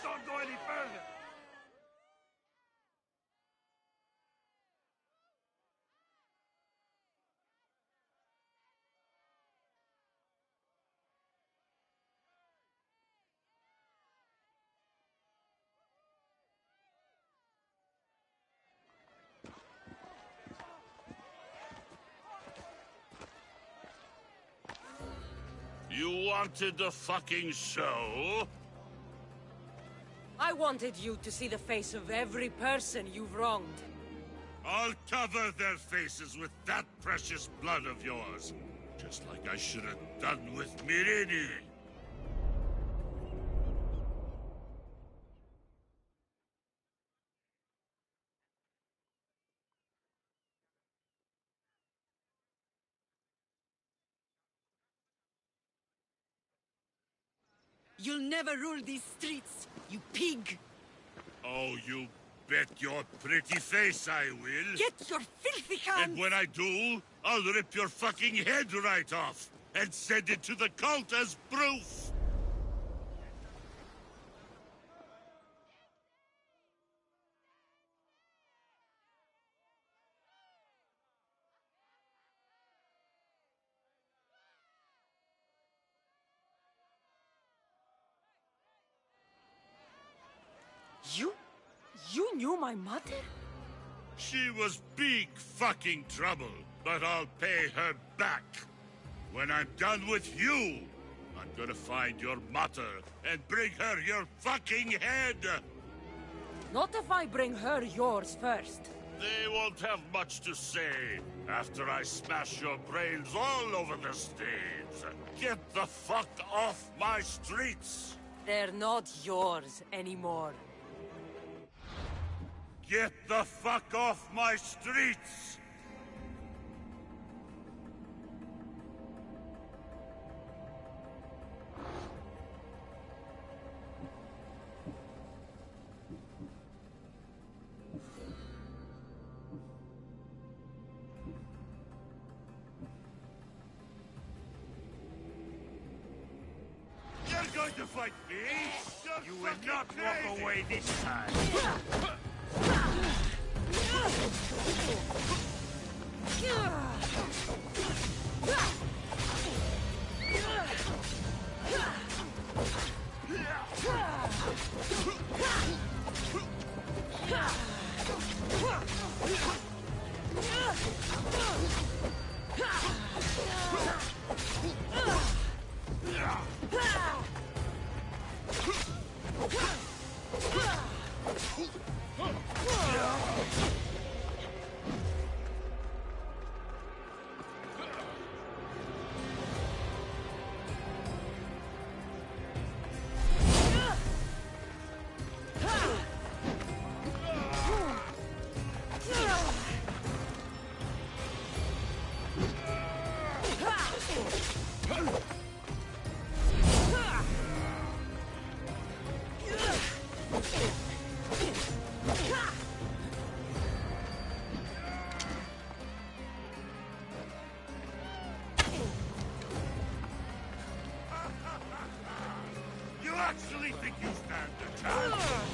S10: Don't go any further!
S14: You wanted the fucking show?
S13: I wanted you to see the face of every person you've wronged.
S14: I'll cover their faces with that precious blood of yours. Just like I should have done with Mirini.
S11: You'll never rule these streets, you pig!
S14: Oh, you bet your pretty face I will.
S11: Get your filthy hands!
S14: And when I do, I'll rip your fucking head right off and send it to the cult as proof.
S13: You knew my mother?
S14: She was big fucking trouble, but I'll pay her back. When I'm done with you, I'm gonna find your mother and bring her your fucking head!
S13: Not if I bring her yours first.
S14: They won't have much to say after I smash your brains all over the stage. Get the fuck off my streets!
S13: They're not yours anymore.
S14: Get the fuck off my streets! You're going to fight me? You will not walk away this time. think you stand a chance?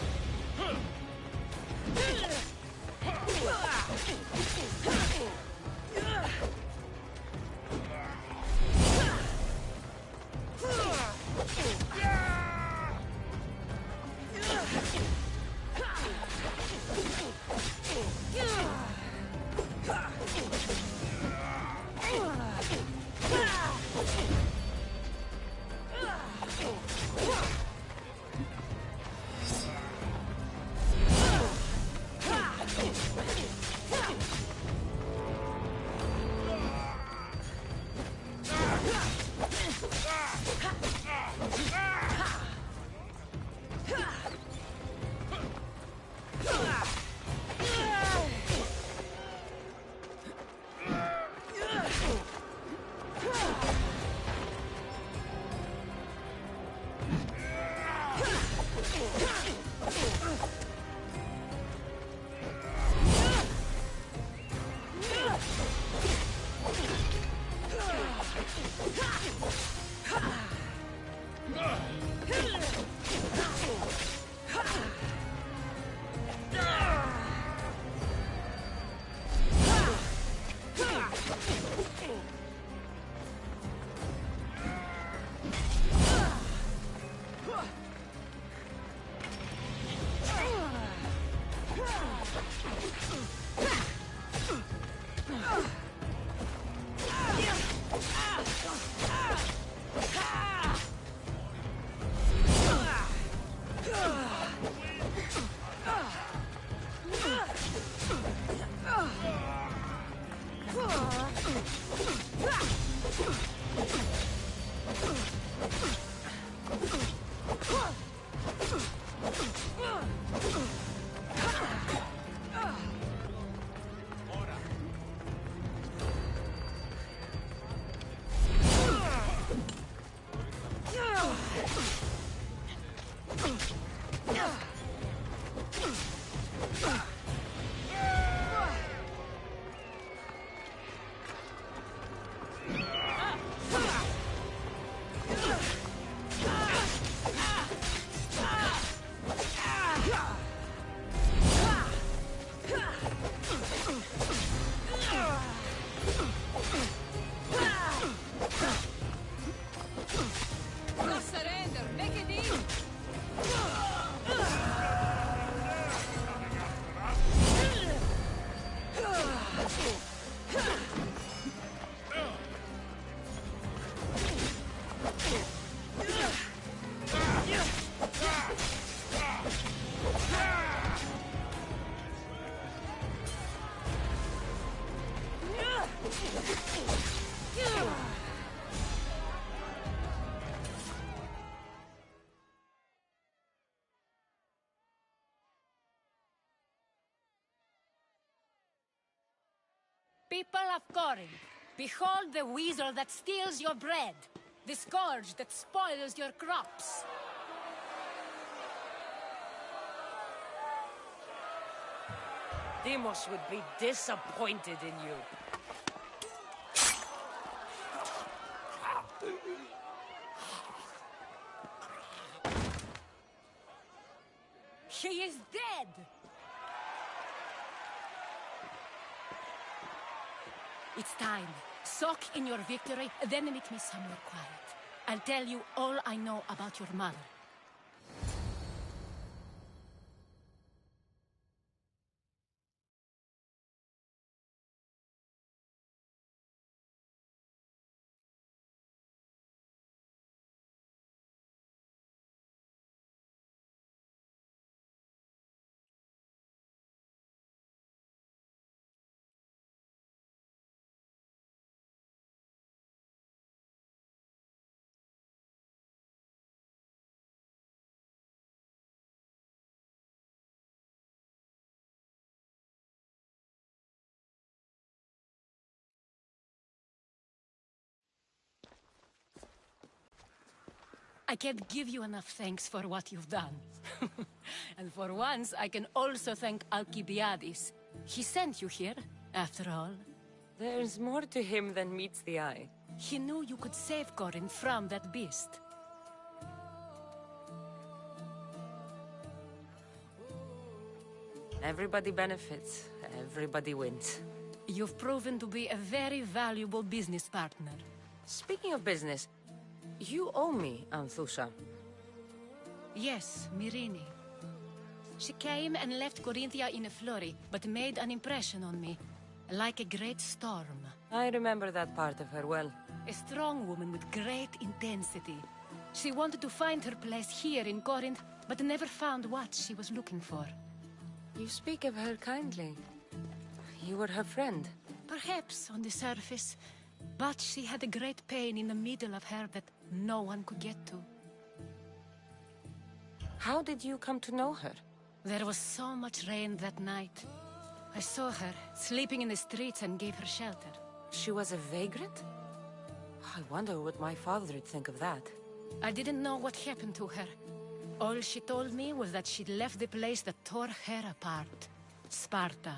S3: People of Korinth, behold the weasel that steals your bread, the scourge that spoils your crops.
S13: Demos would be disappointed in you.
S3: She is dead! It's time. Soak in your victory, then meet me somewhere quiet. I'll tell you all I know about your mother. I can't give you enough thanks for what you've done. And for once, I can also thank Alcibiades. He sent you here, after all.
S13: There's more to him than meets the eye.
S3: He knew you could save Corinth from that beast.
S13: Everybody benefits. Everybody wins.
S3: You've proven to be a very valuable business partner.
S13: Speaking of business, you owe me, Anthusha.
S3: Yes, Myrrine. She came and left Corinthia in a flurry, but made an impression on me. Like a great storm.
S13: I remember that part of her well.
S3: A strong woman with great intensity. She wanted to find her place here in Korinth, but never found what she was looking for.
S13: You speak of her kindly. You were her friend.
S3: Perhaps on the surface, but she had a great pain in the middle of her that no one could get to.
S13: How did you come to know her?
S3: There was so much rain that night. I saw her, sleeping in the streets, and gave her shelter.
S13: She was a vagrant? I wonder what my father would think of that.
S3: I didn't know what happened to her. All she told me was that she'd left the place that tore her apart. Sparta.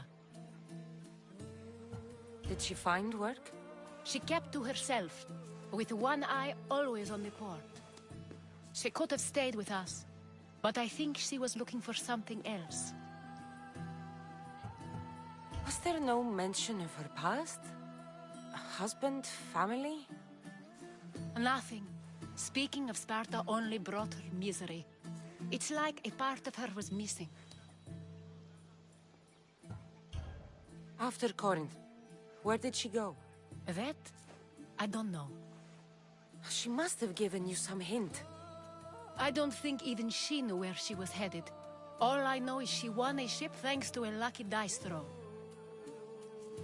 S13: Did she find work?
S3: She kept to herself, with one eye always on the port. She could have stayed with us, but I think she was looking for something else.
S13: Was there no mention of her past? A husband, family?
S3: Nothing. Speaking of Sparta only brought her misery. It's like a part of her was missing.
S13: After Korinth, where did she go?
S3: That? I don't know.
S13: She must have given you some hint.
S3: I don't think even she knew where she was headed. All I know is she won a ship thanks to a lucky dice throw.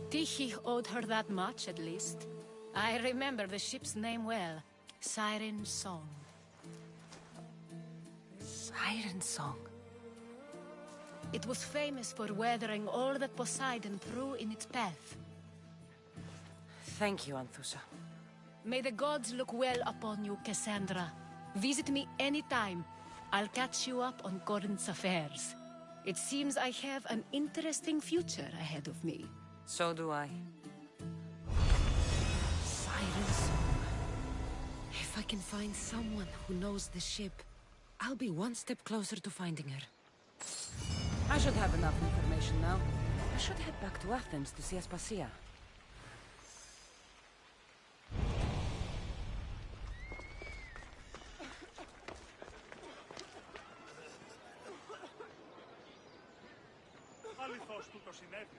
S3: Tyche owed her that much, at least. I remember the ship's name well. Siren Song.
S13: Siren Song.
S3: It was famous for weathering all that Poseidon threw in its path.
S13: Thank you, Anthusha.
S3: May the gods look well upon you, Kassandra. Visit me anytime. I'll catch you up on Korinth's affairs. It seems I have an interesting future ahead of me.
S13: So do I.
S1: Siren Song. If I can find someone who knows the ship, I'll be one step closer to finding her.
S13: I should have enough information now. I should head back to Athens to see Aspasia.
S6: Αληθώς του το συνέβη.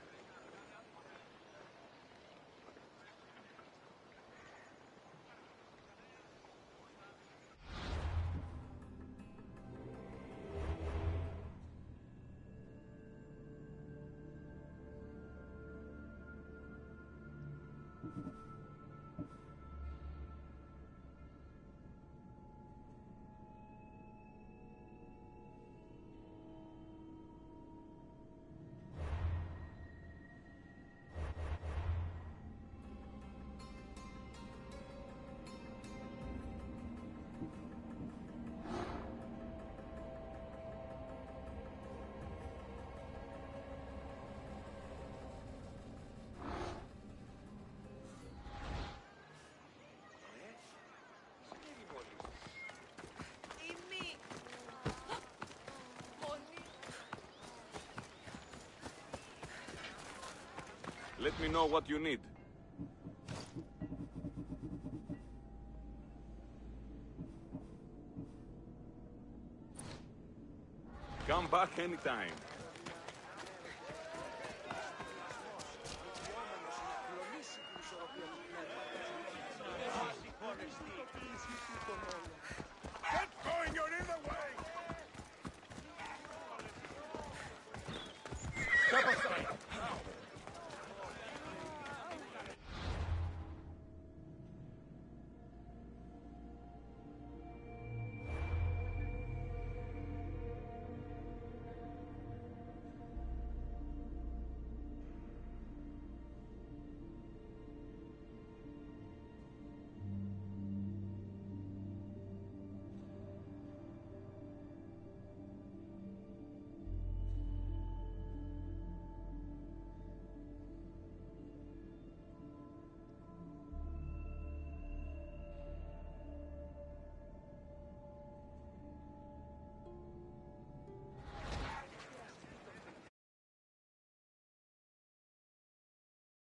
S15: Let me know what you need. Come back anytime.